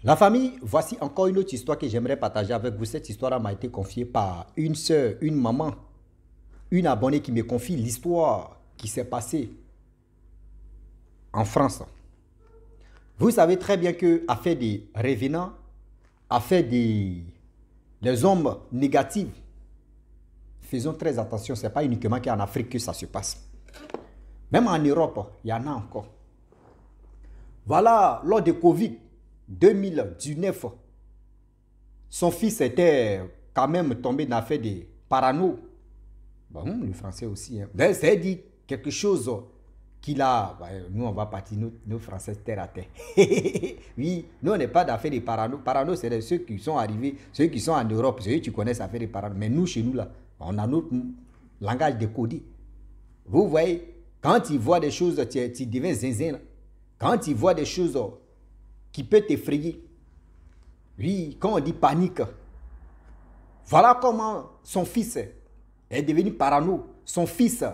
La famille, voici encore une autre histoire que j'aimerais partager avec vous. Cette histoire m'a été confiée par une soeur, une maman, une abonnée qui me confie l'histoire qui s'est passée en France. Vous savez très bien que affaire des revenants, affaire des hommes négatifs, faisons très attention, ce n'est pas uniquement qu'en Afrique que ça se passe. Même en Europe, il y en a encore. Voilà, lors de Covid 2019, son fils était quand même tombé dans l'affaire de parano. Bon, le français aussi. Hein. C'est dit quelque chose qu'il a... Nous, on va partir, nos Français, terre à terre. Oui, nous, on n'est pas d'affaire de parano. Parano, c'est ceux qui sont arrivés, ceux qui sont en Europe, ceux qui connaissent l'affaire de parano. Mais nous, chez nous, là, on a notre langage décodé. Vous voyez, quand il voit des choses, tu deviens zinzin. Là. Quand il voit des choses qui peuvent t'effrayer, oui, quand on dit panique, voilà comment son fils est devenu parano. Son fils,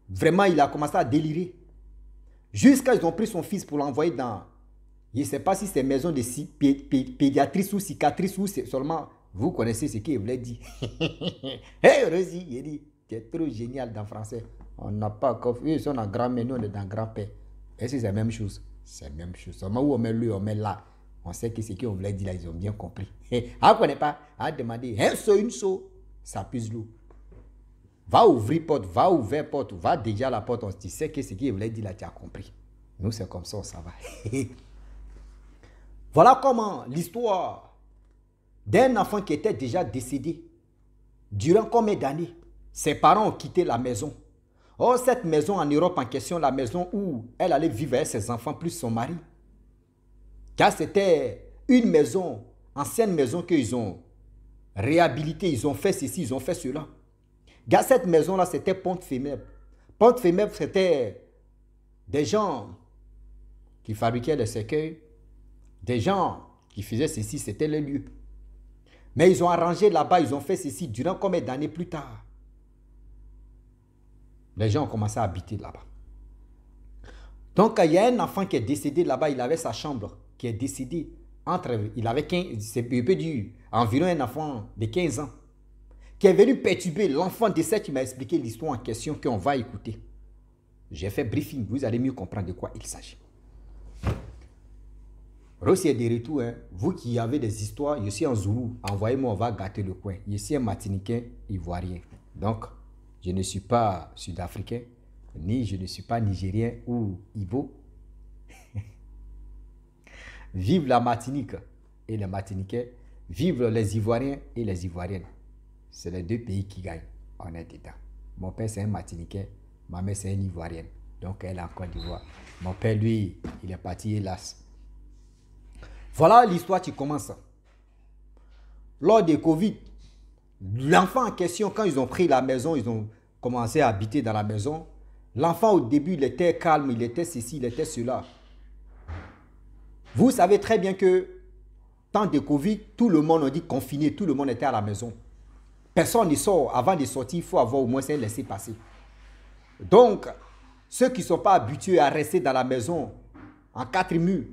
vraiment, il a commencé à délirer. Jusqu'à ils ont pris son fils pour l'envoyer dans, je ne sais pas si c'est maison de pédiatrice ou cicatrice ou c'est seulement, vous connaissez ce qu'il voulait dire. Hé, Rosie, il dit, tu es trop génial dans le français. On n'a pas encore, eux ils sont en grand-mère, nous on est dans grand-père. Est-ce que c'est la même chose? C'est la même chose. Seulement où on met lui, on met là. On sait que ce qu'on voulait dire là, ils ont bien compris. On ne connaît pas. On a demandé, un saut, une saut, ça puse l'eau. Va ouvrir porte, va ouvrir porte, va déjà la porte. On se dit, c'est que ce qu'il voulait dire là, tu as compris. Nous, c'est comme ça, ça va. Voilà comment l'histoire d'un enfant qui était déjà décédé, durant combien d'années, ses parents ont quitté la maison. Or, cette maison en Europe en question, la maison où elle allait vivre avec ses enfants plus son mari, car c'était une maison, ancienne maison qu'ils ont réhabilitée, ils ont fait ceci, ils ont fait cela. Car cette maison-là, c'était Pont-Femèbre. Pont-Femèbre, c'était des gens qui fabriquaient des cercueils, des gens qui faisaient ceci, c'était le lieu. Mais ils ont arrangé là-bas, ils ont fait ceci durant combien d'années plus tard. Les gens ont commencé à habiter là-bas. Donc, il y a un enfant qui est décédé là-bas, il avait sa chambre qui est décédé. Il avait 15, il peut dire environ un enfant de 15 ans, qui est venu perturber l'enfant de 7 qui m'a expliqué l'histoire en question qu'on va écouter. J'ai fait briefing, vous allez mieux comprendre de quoi il s'agit. Rossi est de retour, hein. Vous qui avez des histoires, je suis en Zoulou, envoyez-moi, on va gâter le coin. Je suis un Martiniquais ivoirien. Donc, je ne suis pas sud-africain, ni je ne suis pas nigérien ou Ibo. Vive la Martinique et les Martiniquais, vive les Ivoiriens et les Ivoiriennes. C'est les deux pays qui gagnent. On est dedans. Mon père, c'est un Martiniquais, ma mère, c'est une Ivoirienne. Donc, elle est en Côte d'Ivoire. Mon père, lui, il est parti, hélas. Voilà l'histoire qui commence. Lors des Covid, l'enfant en question, quand ils ont pris la maison, ils ont commencé à habiter dans la maison. L'enfant, au début, il était calme, il était ceci, il était cela. Vous savez très bien que, temps de Covid, tout le monde, on dit confiné, tout le monde était à la maison. Personne ne sort. Avant de sortir, il faut avoir au moins un laissez-passer. Donc, ceux qui ne sont pas habitués à rester dans la maison, en 4 murs,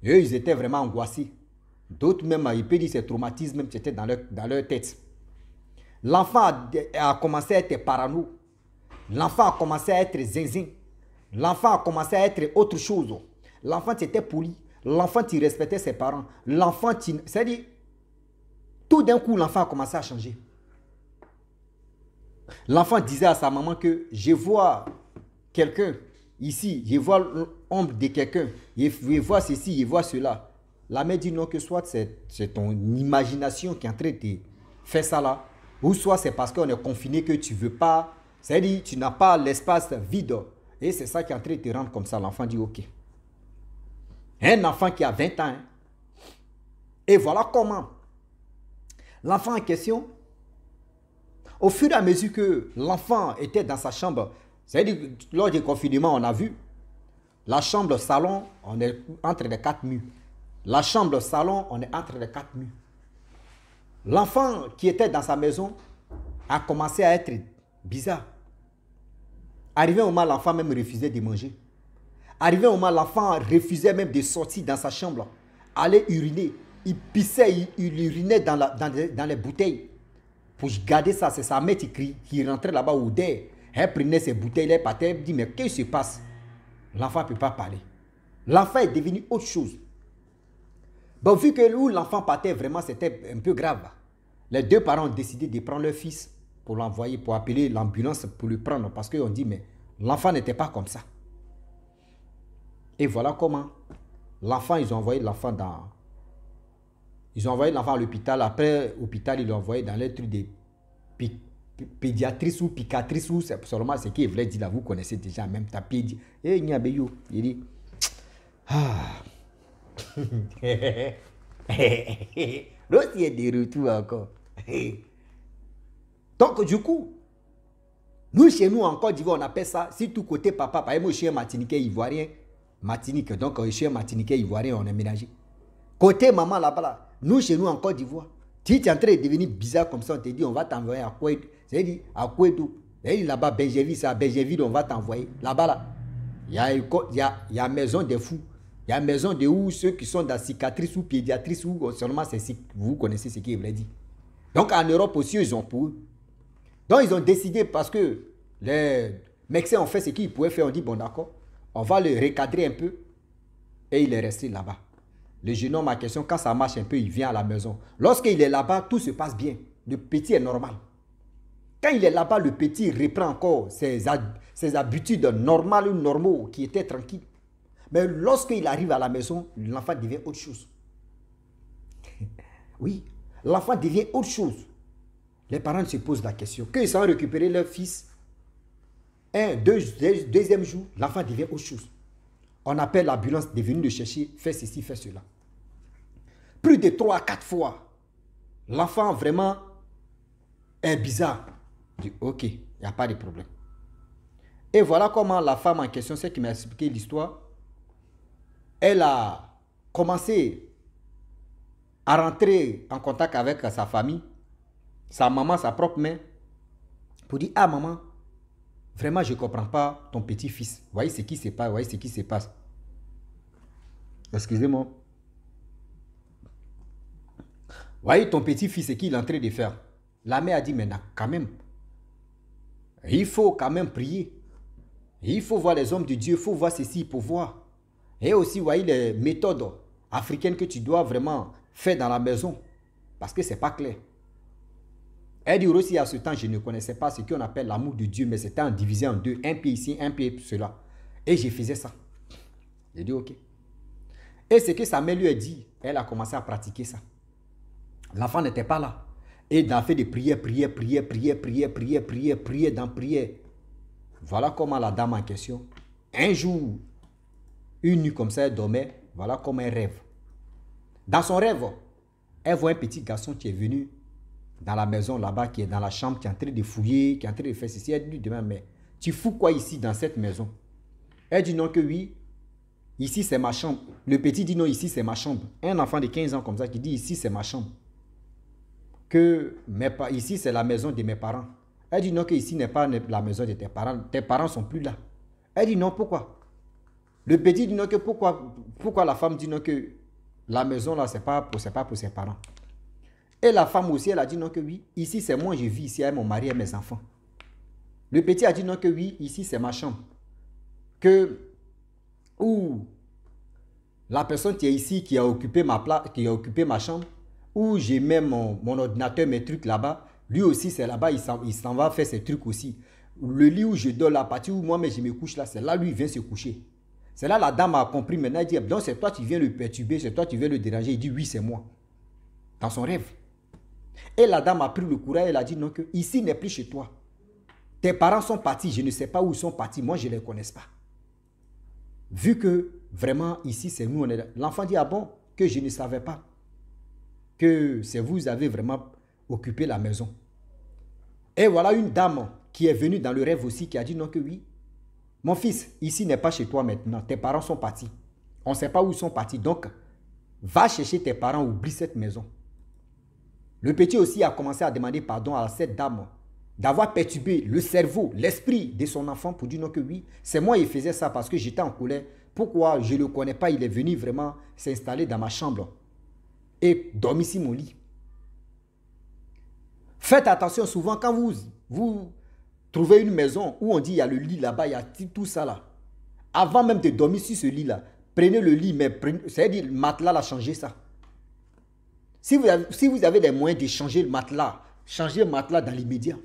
eux, ils étaient vraiment angoissés. D'autres même, ils peuvent dire que ces traumatismes, même, c'était dans leur tête. L'enfant a commencé à être parano. L'enfant a commencé à être zinzin. L'enfant a commencé à être autre chose. L'enfant était poli. L'enfant, il respectait ses parents. L'enfant, c'est-à-dire, tout d'un coup, l'enfant a commencé à changer. L'enfant disait à sa maman que je vois quelqu'un ici, je vois l'ombre de quelqu'un, je vois ceci, je vois cela. La mère dit non, que soit c'est ton imagination qui est en train de faire ça là, ou soit c'est parce qu'on est confiné que tu ne veux pas, c'est-à-dire tu n'as pas l'espace vide. Et c'est ça qui est en train de te rendre comme ça. L'enfant dit ok. Un enfant qui a 20 ans. Hein. Et voilà comment l'enfant en question, au fur et à mesure que l'enfant était dans sa chambre, c'est-à-dire lors du confinement, on a vu, la chambre, salon, on est entre les 4 murs. La chambre, salon, on est entre les 4 murs. L'enfant qui était dans sa maison a commencé à être bizarre. Arrivé au moment, l'enfant même refusait de manger. Arrivé au moment, l'enfant refusait même de sortir dans sa chambre. allait uriner. Il pissait, il urinait dans les bouteilles. Pour garder ça, c'est sa mère qui rentrait là-bas au dé. Elle prenait ses bouteilles, elle partait, elle dit, mais qu'est-ce qui se passe? L'enfant ne peut pas parler. L'enfant est devenu autre chose. Bon, vu que où l'enfant partait, vraiment, c'était un peu grave. Les deux parents ont décidé de prendre leur fils pour l'envoyer, pour appeler l'ambulance pour le prendre. Parce qu'on dit, mais l'enfant n'était pas comme ça. Et voilà comment l'enfant, ils ont envoyé l'enfant dans... Ils ont envoyé l'enfant à l'hôpital. Après, l'hôpital, ils l'ont envoyé dans les trucs de pédiatrice ou picatrice ou c'est seulement ce qu'il voulait dire là. Vous connaissez déjà même ta pédi. Et il y a il dit... Ah... L'autre est de retour encore. Donc, du coup, nous, chez nous, en Côte d'Ivoire, on appelle ça, si tout côté papa, par exemple, je suis un Martiniquais ivoirien, Martinique, donc je suis un Martiniquais ivoirien, on est mélangé. Côté maman là-bas, là, nous, chez nous, en Côte d'Ivoire, si tu es en train de devenir bizarre comme ça, on te dit, on va t'envoyer à Kouedou. C'est-à-dire, à Kouedou. C'est-à-dire, là-bas, Benjéville, c'est à Benjéville, on va t'envoyer. Là-bas, là, il y a maison des fous. Il y a maison de où ceux qui sont dans cicatrice ou pédiatrice ou seulement c'est vous connaissez ce qu'il voulait dire. Donc en Europe aussi, ils ont pour eux. Donc ils ont décidé parce que les médecins ont fait ce qu'ils pouvaient faire. On dit bon d'accord, on va le recadrer un peu. Et il est resté là-bas. Le jeune homme, ma question, quand ça marche un peu, il vient à la maison. Lorsqu'il est là-bas, tout se passe bien. Le petit est normal. Quand il est là-bas, le petit reprend encore ses habitudes normales ou normaux qui étaient tranquilles. Mais lorsqu'il arrive à la maison, l'enfant devient autre chose. Oui, l'enfant devient autre chose. Les parents se posent la question. Quand ils ont récupéré leur fils, deuxième jour, l'enfant devient autre chose. On appelle l'ambulance de venir le chercher, fait ceci, fait cela. Plus de 3 à 4 fois, l'enfant vraiment est bizarre. Je dis, ok, il n'y a pas de problème. Et voilà comment la femme en question, celle qui m'a expliqué l'histoire, elle a commencé à rentrer en contact avec sa famille, sa maman, sa propre mère, pour dire, ah maman, vraiment je ne comprends pas ton petit-fils. Voyez ce qui se passe, voyez ce qui se passe. Excusez-moi. Voyez ton petit-fils, ce qu'il est en train de faire. La mère a dit, mais quand même, il faut quand même prier. Il faut voir les hommes de Dieu, il faut voir ceci pour voir. Et aussi, voyez les méthodes africaines que tu dois vraiment faire dans la maison. Parce que ce n'est pas clair. Elle dit aussi à ce temps, je ne connaissais pas ce qu'on appelle l'amour de Dieu, mais c'était divisé en deux. Un pied ici, un pied cela. Et je faisais ça. J'ai dit ok. Et ce que sa mère lui a dit, elle a commencé à pratiquer ça. L'enfant n'était pas là. Et dans fait des prières, prières. Voilà comment la dame en question, un jour, une nuit comme ça, elle dormait, voilà comment elle rêve. Dans son rêve, elle voit un petit garçon qui est venu dans la maison là-bas, qui est dans la chambre, qui est en train de fouiller, qui est en train de faire ceci. Elle lui demande, mais tu fous quoi ici dans cette maison? Elle dit non que oui, ici c'est ma chambre. Le petit dit non, ici c'est ma chambre. Un enfant de 15 ans comme ça qui dit ici c'est ma chambre. Que ici c'est la maison de mes parents. Elle dit non que ici n'est pas la maison de tes parents sont plus là. Elle dit non, pourquoi? Le petit dit non que pourquoi la femme dit non que la maison là c'est pas pour ses parents. Et la femme aussi elle a dit non que oui, ici c'est moi je vis ici avec mon mari et mes enfants. Le petit a dit non que oui, ici c'est ma chambre. Que ou la personne qui est ici qui a occupé ma place, qui a occupé ma chambre, où j'ai même mon ordinateur, mes trucs là-bas, lui aussi c'est là-bas, il s'en va faire ses trucs aussi. Le lit où je dors, la partie où moi je me couche là, c'est là lui il vient se coucher. C'est là la dame a compris maintenant, elle dit, donc c'est toi qui viens le perturber, c'est toi qui viens le déranger. Il dit oui c'est moi. Dans son rêve. Et la dame a pris le courage, elle a dit non que ici n'est plus chez toi. Tes parents sont partis, je ne sais pas où ils sont partis, moi je ne les connais pas. Vu que vraiment ici c'est nous, on est là. L'enfant dit ah bon, que je ne savais pas. Que c'est vous avez vraiment occupé la maison. Et voilà une dame qui est venue dans le rêve aussi qui a dit non que oui. Mon fils, ici n'est pas chez toi maintenant. Tes parents sont partis. On ne sait pas où ils sont partis. Donc, va chercher tes parents, oublie cette maison. Le petit aussi a commencé à demander pardon à cette dame d'avoir perturbé le cerveau, l'esprit de son enfant pour dire non que oui, c'est moi qui faisais ça parce que j'étais en colère. Pourquoi je ne le connais pas? Il est venu vraiment s'installer dans ma chambre et dormir sur mon lit. Faites attention, souvent quand vous trouvez une maison où on dit il y a le lit là-bas, il y a tout ça là. Avant même de dormir sur ce lit-là, prenez le lit, mais c'est-à-dire le matelas là, changez ça. Si vous avez les moyens de changer le matelas, changez le matelas dans l'immédiat.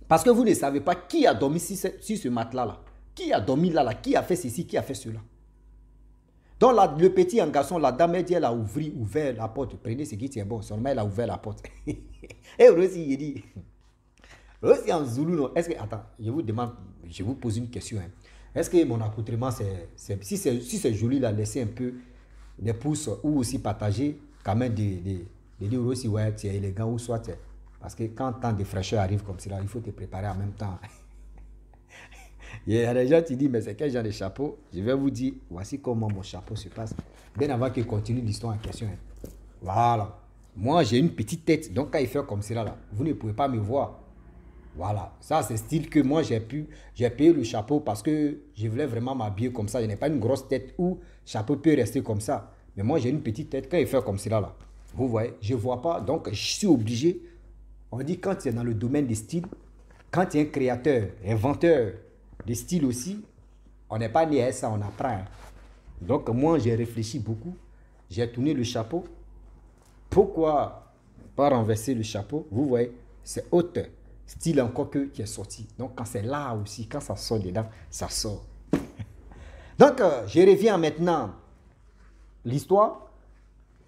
Parce que vous ne savez pas qui a dormi sur ce matelas-là. Qui a dormi là, qui a fait ceci, qui a fait cela. Donc là, le petit en garçon, la dame, elle dit, elle a ouvert la porte. Prenez ce qui tient bon, seulement elle a ouvert la porte. Et aussi, il dit, aussi en Zoulou, non. Est-ce que, attends, je vous demande, je vous pose une question. Hein. Est-ce que mon accoutrement, si c'est joli, là, laissez un peu des pouces ou aussi partager, quand même, de dire aussi, ouais, tu es élégant ou soit tu es. Parce que quand tant de fraîcheur arrive comme cela, il faut te préparer en même temps. Il y a des gens qui disent, mais c'est quel genre de chapeau? Je vais vous dire, voici comment mon chapeau se passe. Bien avant que continue l'histoire en question. Hein. Voilà. Moi, j'ai une petite tête. Donc, quand il fait comme cela, là, vous ne pouvez pas me voir. Voilà. Ça, c'est style que moi, j'ai payé le chapeau parce que je voulais vraiment m'habiller comme ça. Je n'ai pas une grosse tête où le chapeau peut rester comme ça. Mais moi, j'ai une petite tête. Quand il fait comme cela, là, vous voyez, je ne vois pas. Donc, je suis obligé. On dit quand tu es dans le domaine des styles, quand tu es un créateur, inventeur de style aussi, on n'est pas né à ça, on apprend. Hein. Donc moi, j'ai réfléchi beaucoup. J'ai tourné le chapeau. Pourquoi pas renverser le chapeau? Vous voyez, c'est autre style encore qui est sorti. Donc quand c'est là aussi, quand ça sort dedans, ça sort. Donc je reviens maintenant. L'histoire.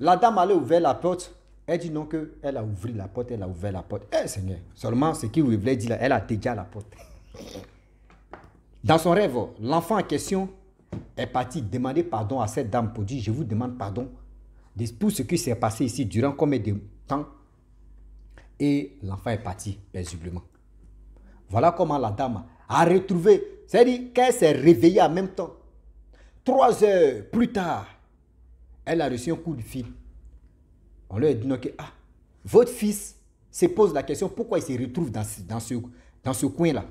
La dame allait ouvrir la porte. Elle dit non qu'elle a ouvert la porte, elle a ouvert la porte. Eh Seigneur, seulement ce qu'il voulait dire là, elle a déjà la porte. Dans son rêve, l'enfant en question est parti demander pardon à cette dame pour dire, je vous demande pardon pour ce qui s'est passé ici durant combien de temps. Et l'enfant est parti, paisiblement. Voilà comment la dame a retrouvé, c'est-à-dire qu'elle s'est réveillée en même temps. 3 heures plus tard, elle a reçu un coup de fil. On lui a dit que votre fils se pose la question pourquoi il se retrouve dans ce coin-là.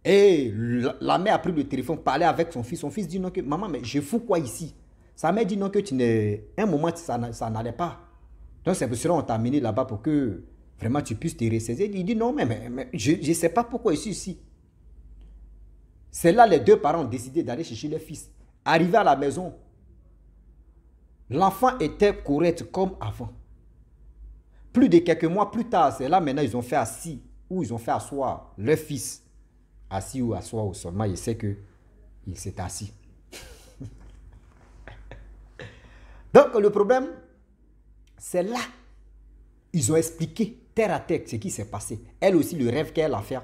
Et la mère a pris le téléphone, parlait avec son fils. Son fils dit non que maman, mais je fous quoi ici? Sa mère dit non que un moment ça n'allait pas. Donc c'est pour cela qu'on t'a amené là-bas pour que vraiment tu puisses te ressaisir. Il dit non mais je ne sais pas pourquoi je suis ici. C'est là les deux parents ont décidé d'aller chercher leur fils. Arrivé à la maison, l'enfant était correct comme avant. Plus de quelques mois plus tard, c'est là maintenant ils ont fait assis ou ils ont fait asseoir leur fils. Assis ou asseoir au seulement, il sait qu'il s'est assis. Donc le problème, c'est là. Ils ont expliqué terre à terre ce qui s'est passé. Elle aussi, le rêve qu'elle a fait.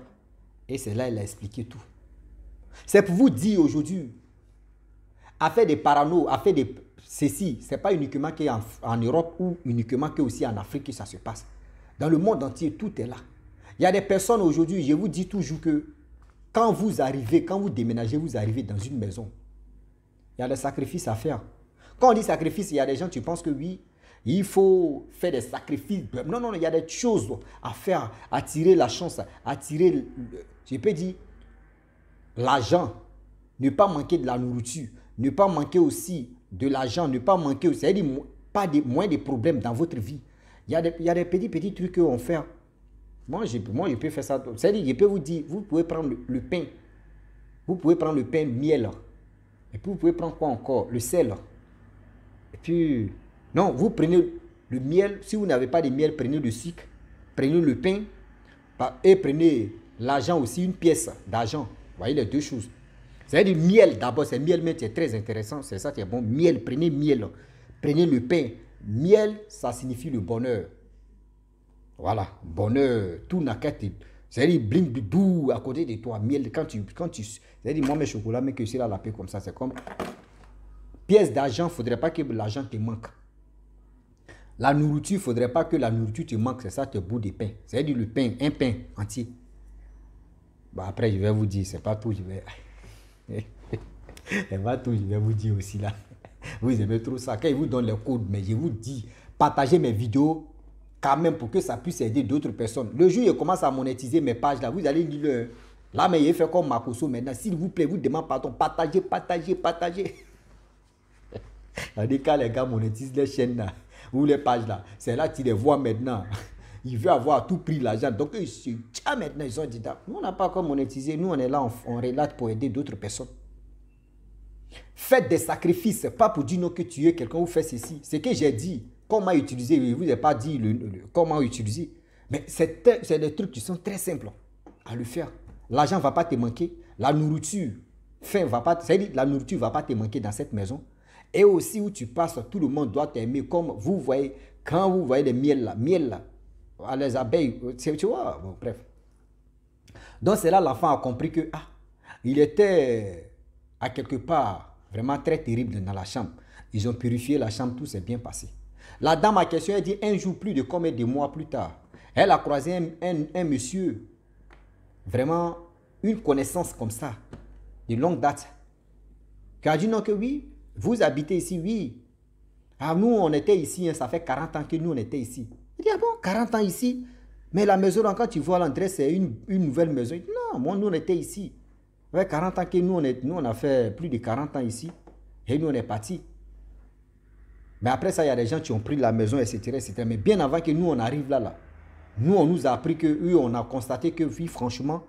Et c'est là qu'elle a expliqué tout. C'est pour vous dire aujourd'hui, affaire des parano, affaire de ceci, ce n'est pas uniquement qu'en Europe ou uniquement qu'aussi en Afrique que ça se passe. Dans le monde entier, tout est là. Il y a des personnes aujourd'hui, je vous dis toujours que quand vous arrivez, quand vous déménagez, vous arrivez dans une maison, il y a des sacrifices à faire. Quand on dit sacrifice, il y a des gens qui pensent que oui, il faut faire des sacrifices. Non, non, il y a des choses à faire, attirer la chance, attirer, je peux dire, l'argent, ne pas manquer de la nourriture, ne pas manquer aussi de l'argent, ne pas manquer aussi, c'est-à-dire moins de problèmes dans votre vie. Il y a des petits trucs qu'on fait. Moi, je peux faire ça. C'est-à-dire, je peux vous dire, vous pouvez prendre le pain. Vous pouvez prendre le pain, le miel. Et puis, vous pouvez prendre quoi encore? Le sel. Et puis, non, vous prenez le miel. Si vous n'avez pas de miel, prenez le sucre. Prenez le pain. Et prenez l'argent aussi, une pièce d'argent. Vous voyez les deux choses. C'est-à-dire, miel d'abord. C'est miel, mais c'est très intéressant. C'est ça qui est bon. Miel, prenez miel. Prenez le pain. Miel, ça signifie le bonheur. Voilà, bonheur, tout n'a qu'à te... C'est-à-dire, bling, bidou, à côté de toi, miel, c'est-à-dire, moi, mes chocolats, mais que c'est là, la paix comme ça, c'est comme... Pièce d'argent, il ne faudrait pas que l'argent te manque. La nourriture, il ne faudrait pas que la nourriture te manque, c'est ça, tes bouts de pain. C'est-à-dire, le pain, un pain entier. Bon, après, je vais vous dire, c'est pas tout, je vais... c'est pas tout, je vais vous dire aussi, là. Vous aimez trop ça. Quand ils vous donnent les codes, mais je vous dis, partagez mes vidéos, quand même pour que ça puisse aider d'autres personnes. Le jour où je commence à monétiser mes pages là, vous allez lire Là, mais il fait comme Makoso maintenant. S'il vous plaît, vous demande pardon. Partagez, partagez, partagez. On dit quand les gars monétisent les chaînes là, ou les pages là, c'est là que tu les vois maintenant. Il veut avoir à tout prix l'argent. Donc, ils se tiennent maintenant. Ils ont dit, nous, on n'a pas encore monétisé. Nous, on est là, on relate pour aider d'autres personnes. Faites des sacrifices, pas pour dire non que tu es quelqu'un ou faites ceci. C'est que j'ai dit, comment utiliser. Je ne vous ai pas dit comment utiliser. Mais c'est des trucs qui sont très simples à le faire. L'argent ne va pas te manquer. La nourriture, la nourriture ne va pas te manquer dans cette maison. Et aussi où tu passes, tout le monde doit t'aimer. Comme vous voyez, quand vous voyez les miels là, les abeilles, tu vois, bon, bref. Donc c'est là l'enfant a compris que, il était à quelque part vraiment très terrible dans la chambre. Ils ont purifié la chambre, tout s'est bien passé. La dame à question, elle dit un jour plus de combien de mois plus tard, elle a croisé un monsieur, vraiment une connaissance comme ça, de longue date, qui a dit non que oui, vous habitez ici, oui. Nous on était ici, ça fait 40 ans que nous on était ici. Il dit, bon, 40 ans ici, mais la maison là, quand tu vois l'entrée, c'est une nouvelle maison. Il dit, non, moi nous on était ici. Ouais, 40 ans que nous on a fait plus de 40 ans ici. Et nous on est partis. Mais après ça, il y a des gens qui ont pris la maison, etc., etc. Mais bien avant que nous on arrive là, nous on nous a appris que eux, on a constaté que oui, franchement,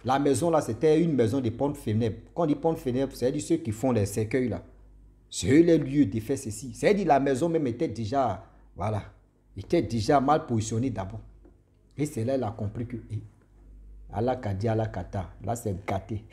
la maison là, c'était une maison de pommes funèbres. Quand on dit pommes funèbres, c'est-à-dire ceux qui font les cercueils là. C'est eux les lieux de faire ceci. C'est-à-dire la maison même était déjà, voilà, était déjà mal positionnée d'abord. Et c'est là qu'elle a compris que, Allah Kadi, Allah Kata, là c'est gâté.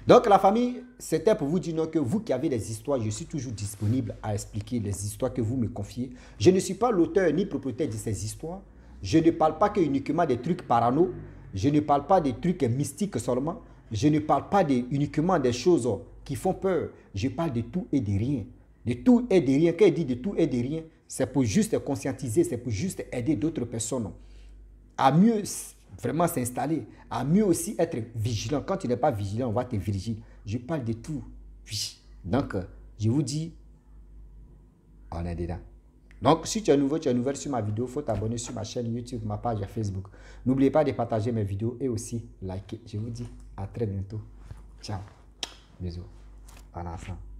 Donc la famille, c'était pour vous dire non, que vous qui avez des histoires, je suis toujours disponible à expliquer les histoires que vous me confiez. Je ne suis pas l'auteur ni propriétaire de ces histoires. Je ne parle pas que uniquement des trucs parano. Je ne parle pas des trucs mystiques seulement. Je ne parle pas uniquement des choses qui font peur. Je parle de tout et de rien. De tout et de rien. Quand il dit de tout et de rien, c'est pour juste conscientiser, c'est pour juste aider d'autres personnes à mieux vraiment s'installer, à mieux aussi être vigilant. Quand tu n'es pas vigilant, on va te vigiler. Je parle de tout. Donc, je vous dis, on est dedans. Donc, si tu es nouveau, tu es nouvelle sur ma vidéo, il faut t'abonner sur ma chaîne YouTube, ma page Facebook. N'oubliez pas de partager mes vidéos et aussi liker. Je vous dis à très bientôt. Ciao. Bisous. En ensemble.